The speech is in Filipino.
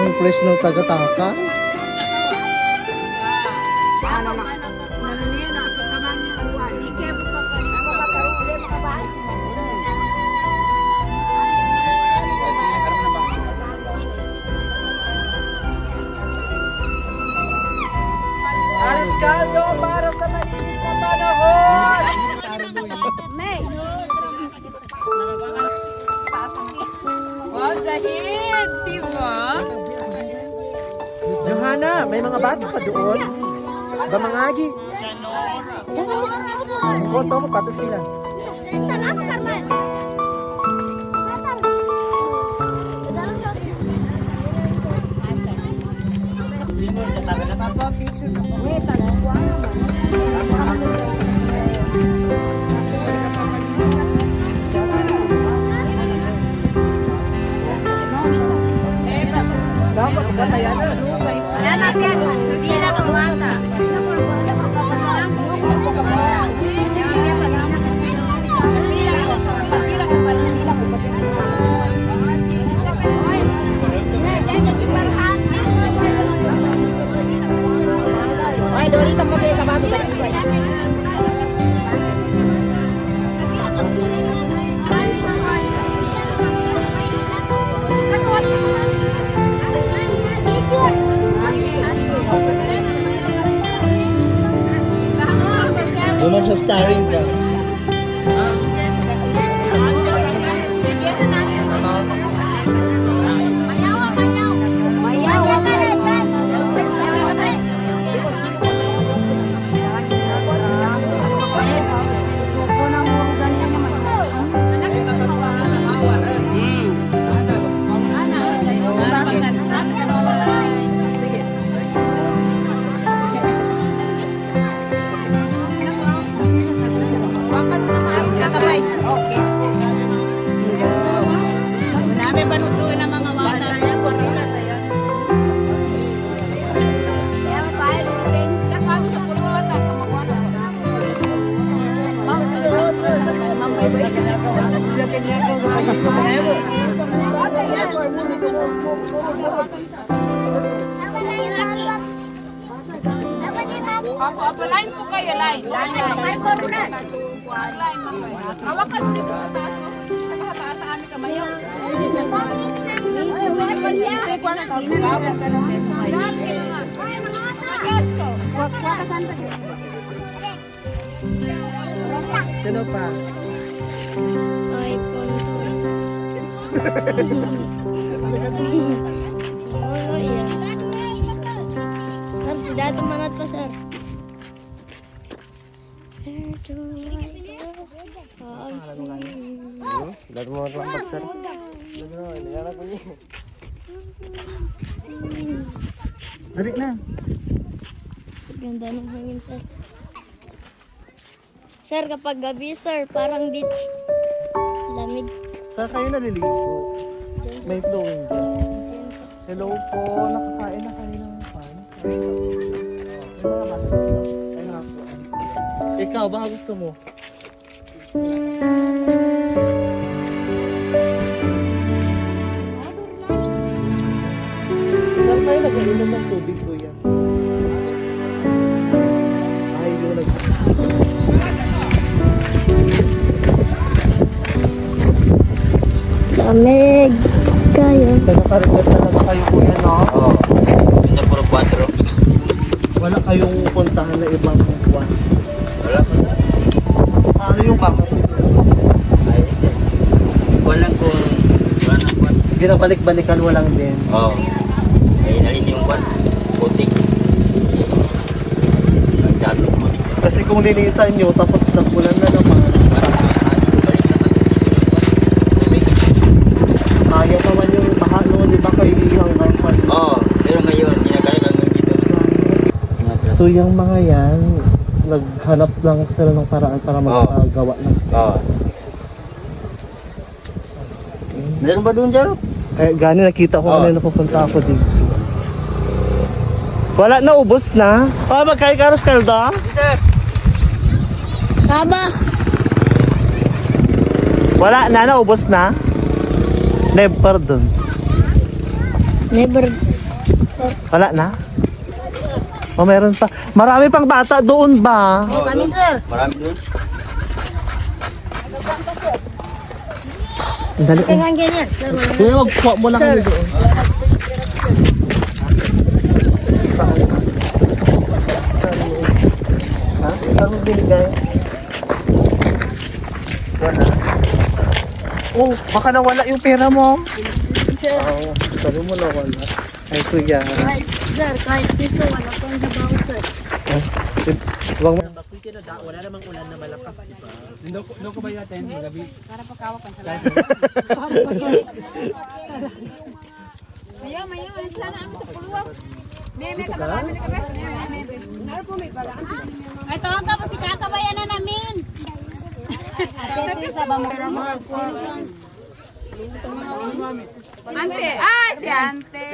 Ang fresh ng taga-taka. Ariscaldo para sa mainit na panahon! May! Wow, Zahid! Diba? Johanna, may mga bata pa doon. Bamangagi. Konto mo, pato sila. Salamat, Carmen! Dapat katayan na. Yan na siya. Hindi na kumata. Ay, Dorita mo kayo sa baso. Doon sa starring ka. Marami pa nutuin ng mga bata. Apa line po kayo, line. Line po rin. Hawakan mo dito sa taas mo. Sa taas sa aming kamayo. Sino pa? Ay, oh, iya. Sir, si Dato manat pa, sir. Dati mo lambat, sir. Balik na. Ganda ng hangin, sir. Sir, kapag gabi, sir, parang beach. Lamig. Saan kayo naliligo? May flowing dyan. Hello po, nakakain na kayo ng pan. May mga bata dito. Ay, nakakuan. Ikaw, baka gusto mo? Saan kayo nag-inom ng tubig, kuya? Ay, yung Lamig kayo. nagkakaroon talaga kayo, kuya, no? Oo. Hindi puro 4. Wala kayong puntahan na ibang buwan. Wala pa na. Paano yung kakapit? Ay, walang kung wala na kwan. Ginabalik-balikan walang din. Oo. Ay, nalis yung kwan. Putik. Nagdalo putik. Kasi kung linisan nyo, tapos nagpulan na naman, kaya naman yung baha noon, di ba kayo hanggang kwan? Oo. Pero ngayon, ginagaya kami dito. So yung mga yan, naghanap lang sila ng paraan para magagawa ng Oo. Meron ba doon, Jaro? kaya gani nakita ko kanina napupunta ako dito. Wala na, ubos na. Magkaya karos kalda? Saba. Wala na, naubos na. Never dun. Never. Wala na? O meron pa. Marami pang bata doon ba? Kami sir. Marami doon. Ang dali. Kuya, magkuha mo lang kami doon. Ha? Saan mo binigay? Wala. Oh, baka nawala yung pera mo. Oo, sabi mo nawala. Ay, kuya. Sir, kahit piso, wala pang dabaw, sir. Huwag mo. Wala namang ulan na malakas, di ba? Hindi ko ba yatin? Magabi. Mayo, mayo. Sana ang sa puluwa. Meme ka ba? Meme ka ba? Meme. Ito ang tapos si kakabayan na namin. Ante. Ah, si Ante.